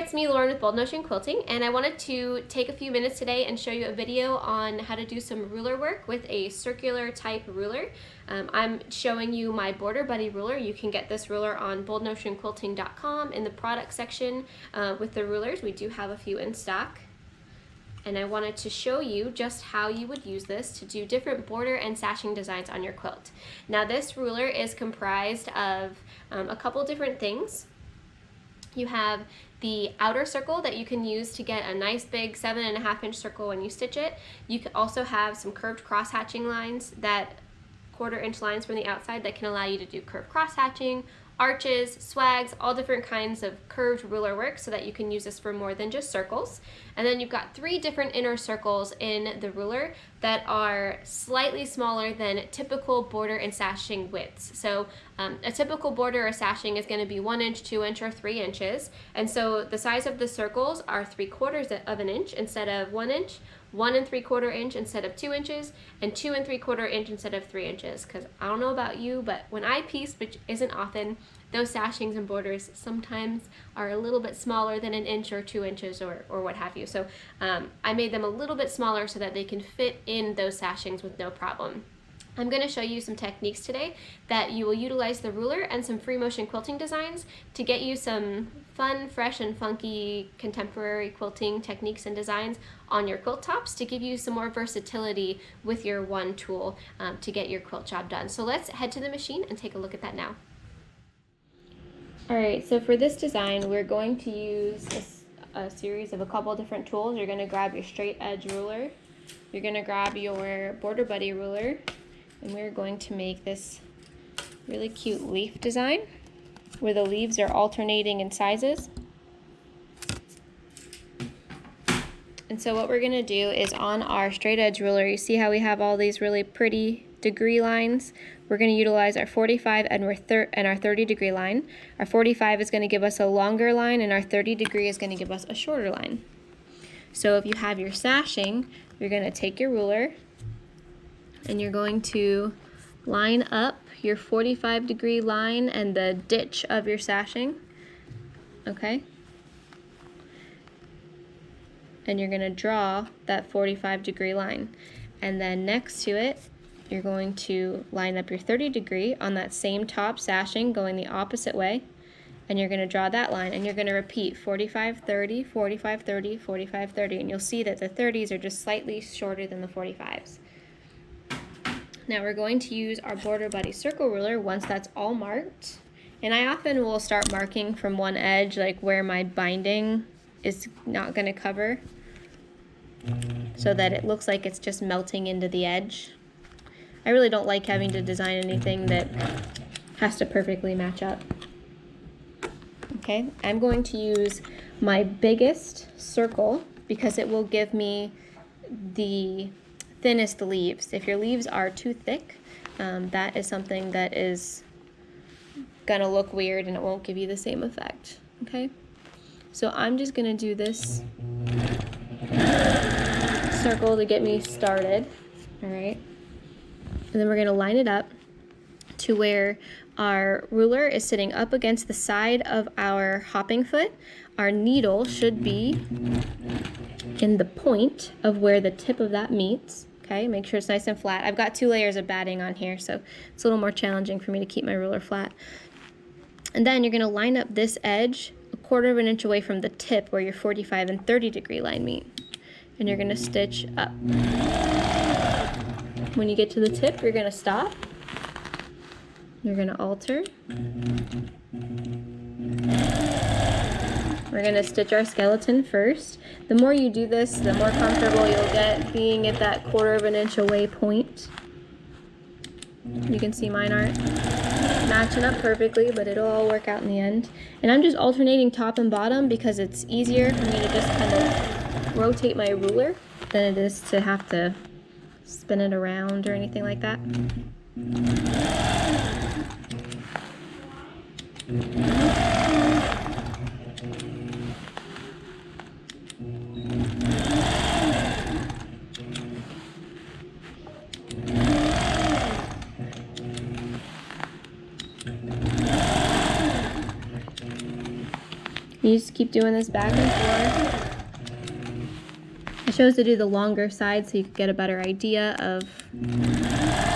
it's me, Lauren with Bold Notion Quilting, and I wanted to take a few minutes today and show you a video on how to do some ruler work with a circular type ruler. I'm showing you my Border Buddy ruler. You can get this ruler on boldnotionquilting.com in the product section with the rulers. We do have a few in stock. And I wanted to show you just how you would use this to do different border and sashing designs on your quilt. Now this ruler is comprised of a couple different things. You have the outer circle that you can use to get a nice big 7.5-inch circle when you stitch it. You can also have some curved cross hatching lines, that 1/4-inch lines from the outside that can allow you to do curved cross hatching, arches, swags, all different kinds of curved ruler work so that you can use this for more than just circles. And then you've got 3 different inner circles in the ruler that are slightly smaller than typical border and sashing widths. So a typical border or sashing is going to be 1 inch, 2 inch, or 3 inches. And so the size of the circles are 3/4 of an inch instead of 1 inch, 1 3/4 inch instead of 2 inches, and 2 3/4 inch instead of 3 inches. Because I don't know about you, but when I piece, which isn't often, those sashings and borders sometimes are a little bit smaller than 1 inch or 2 inches or what have you. So I made them a little bit smaller so that they can fit in those sashings with no problem. I'm going to show you some techniques today that you will utilize the ruler and some free motion quilting designs to get you some fun, fresh, and funky contemporary quilting techniques and designs on your quilt tops to give you some more versatility with your one tool to get your quilt job done. So let's head to the machine and take a look at that now. Alright, so for this design we're going to use a series of a couple different tools. You're going to grab your straight edge ruler, you're going to grab your Border Buddy ruler, and we're going to make this really cute leaf design where the leaves are alternating in sizes. And so what we're going to do is on our straight edge ruler, you see how we have all these really pretty degree lines? We're going to utilize our 45 and our 30 degree line. Our 45 is going to give us a longer line, and our 30 degree is going to give us a shorter line. So if you have your sashing, you're going to take your ruler and you're going to line up your 45 degree line and the ditch of your sashing, okay? And you're going to draw that 45 degree line. And then next to it, you're going to line up your 30 degree on that same top sashing going the opposite way, and you're going to draw that line, and you're going to repeat 45 30 45 30 45 30, and you'll see that the 30s are just slightly shorter than the 45s. Now we're going to use our Border Buddy circle ruler once that's all marked, and I often will start marking from one edge, like where my binding is not going to cover, so that it looks like it's just melting into the edge. I really don't like having to design anything that has to perfectly match up. Okay, I'm going to use my biggest circle because it will give me the thinnest leaves. If your leaves are too thick, that is something that is gonna look weird and it won't give you the same effect. Okay, so I'm just gonna do this circle to get me started. All right, and then we're gonna line it up to where our ruler is sitting up against the side of our hopping foot. Our needle should be in the point of where the tip of that meets. Okay, make sure it's nice and flat. I've got 2 layers of batting on here, so it's a little more challenging for me to keep my ruler flat. And then you're going to line up this edge 1/4 inch away from the tip where your 45 and 30 degree line meet. And you're going to stitch up. When you get to the tip, you're going to stop. You're going to alter. We're going to stitch our skeleton first. The more you do this, the more comfortable you'll get being at that 1/4 inch away point. You can see mine aren't matching up perfectly, but it'll all work out in the end. And I'm just alternating top and bottom because it's easier for me to just kind of rotate my ruler than it is to have to spin it around or anything like that. You just keep doing this back and forth. I chose to do the longer side so you could get a better idea of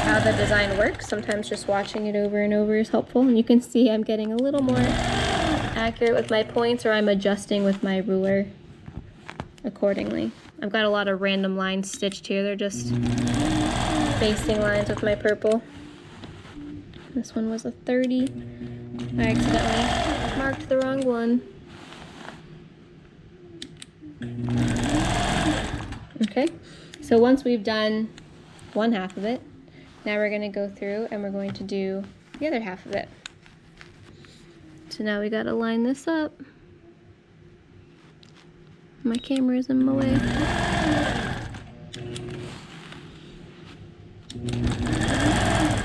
how the design works. Sometimes just watching it over and over is helpful. And you can see I'm getting a little more accurate with my points, or I'm adjusting with my ruler accordingly. I've got a lot of random lines stitched here. They're just basting lines with my purple. This one was a 30. I accidentally marked the wrong one. Okay, so once we've done one half of it, now we're going to go through and we're going to do the other half of it. So now we got to line this up. My camera is in my way.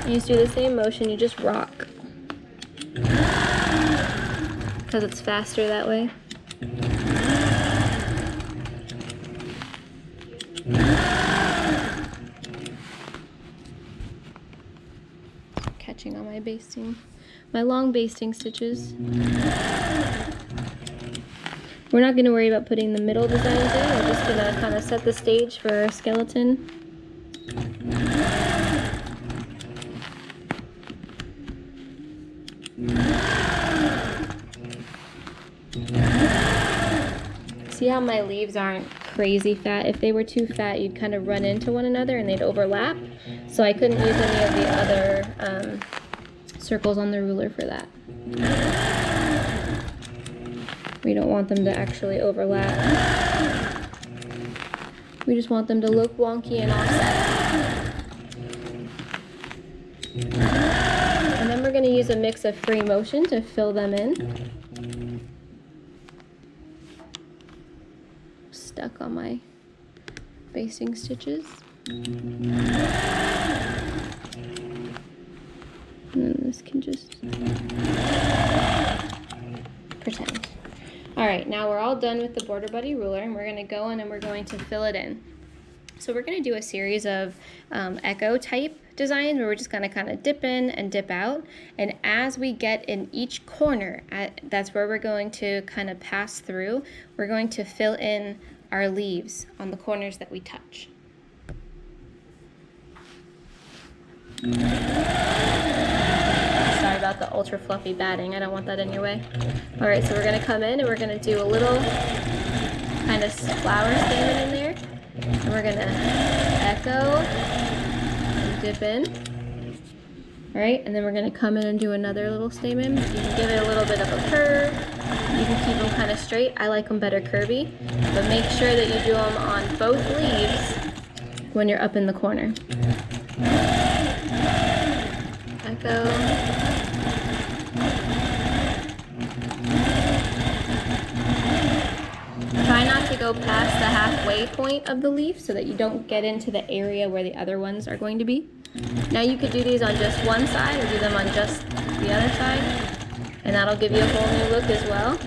You just do the same motion, you just rock. Because it's faster that way. Catching on my basting, my long basting stitches. We're not going to worry about putting the middle designs in. We're just going to kind of set the stage for our skeleton. See how my leaves aren't crazy fat? If they were too fat, you'd kind of run into one another and they'd overlap. So I couldn't use any of the other circles on the ruler for that. We don't want them to actually overlap. We just want them to look wonky and offset. And then we're going to use a mix of free motion to fill them in. Stuck on my basting stitches. And then this can just pretend. Alright, now we're all done with the Border Buddy ruler, and we're going to go in and we're going to fill it in. So we're going to do a series of echo type designs where we're just going to kind of dip in and dip out. And as we get in each corner, that's where we're going to kind of pass through. We're going to fill in our leaves on the corners that we touch. Sorry about the ultra fluffy batting. I don't want that in your way. All right, so we're going to come in and we're going to do a little kind of flower statement in there. And we're going to echo and dip in. All right, and then we're going to come in and do another little statement. You can give it a little bit of a curve. You can keep them kind of straight. I like them better curvy. But make sure that you do them on both leaves when you're up in the corner. Echo. Try not to go past the halfway point of the leaf so that you don't get into the area where the other ones are going to be. Now you could do these on just one side or do them on just the other side, and that'll give you a whole new look as well.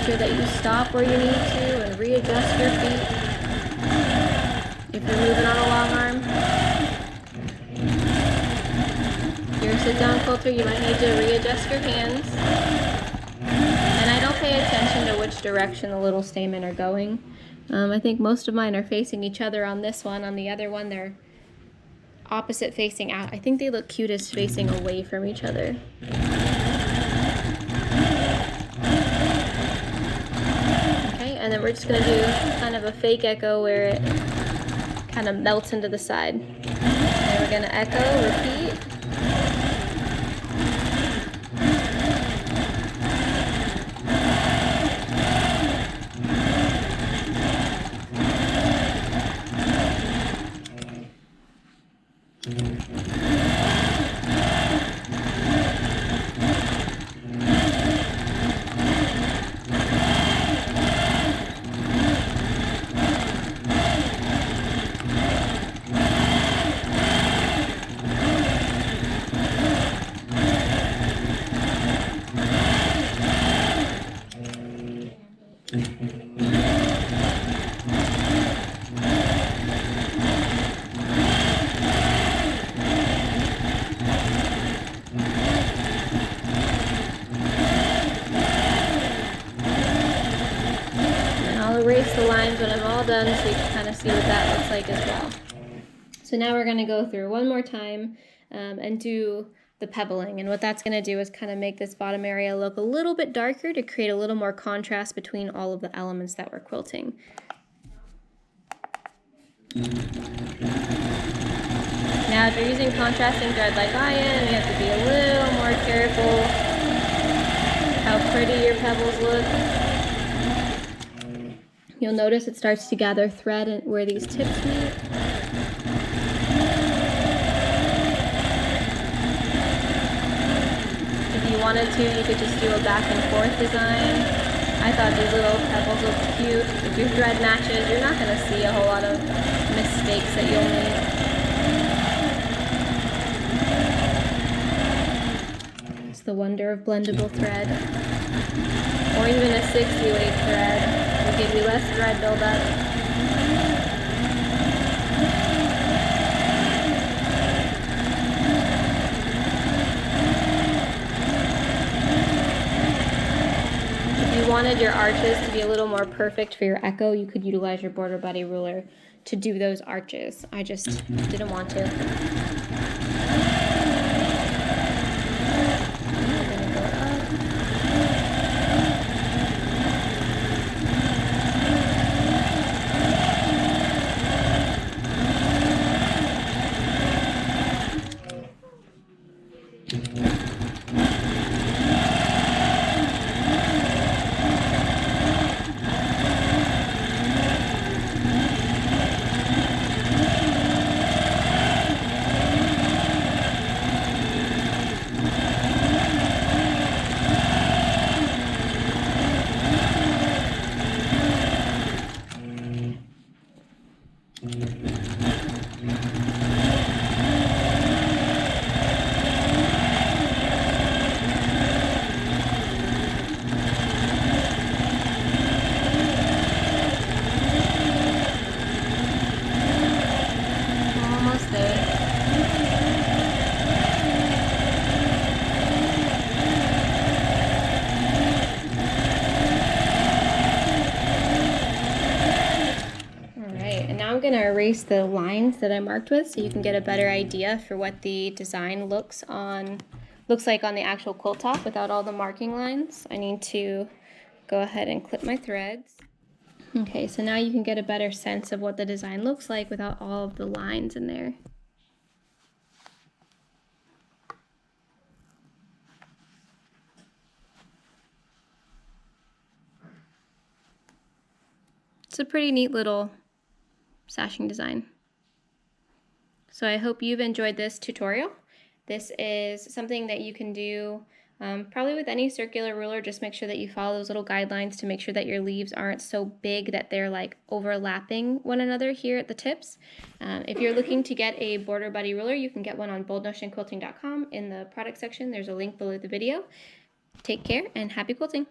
That you stop where you need to and readjust your feet if you're moving on a long arm. If you're a sit-down quilter, you might need to readjust your hands. And I don't pay attention to which direction the little stamen are going. I think most of mine are facing each other on this one. On the other one, they're opposite facing out. I think they look cutest facing away from each other. And then we're just going to do kind of a fake echo where it kind of melts into the side. And we're going to echo, repeat. Erase the lines when I'm all done so you can kind of see what that looks like as well. So now we're going to go through one more time and do the pebbling, and what that's going to do is kind of make this bottom area look a little bit darker to create a little more contrast between all of the elements that we're quilting. Now if you're using contrasting thread like I am, you have to be a little more careful how pretty your pebbles look. You'll notice it starts to gather thread where these tips meet. If you wanted to, you could just do a back and forth design. I thought these little pebbles looked cute. If your thread matches, you're not going to see a whole lot of mistakes that you'll make. It's the wonder of blendable thread. Or even a 60 weight thread. Give you less thread buildup. If you wanted your arches to be a little more perfect for your echo, you could utilize your border buddy ruler to do those arches. I just didn't want to. I'm going to erase the lines that I marked with so you can get a better idea for what the design looks like on the actual quilt top without all the marking lines. I need to go ahead and clip my threads. Okay, so now you can get a better sense of what the design looks like without all of the lines in there. It's a pretty neat little sashing design. So I hope you've enjoyed this tutorial. This is something that you can do probably with any circular ruler. Just make sure that you follow those little guidelines to make sure that your leaves aren't so big that they're like overlapping one another here at the tips. If you're looking to get a border buddy ruler, you can get one on boldnotionquilting.com. In the product section, there's a link below the video. Take care and happy quilting!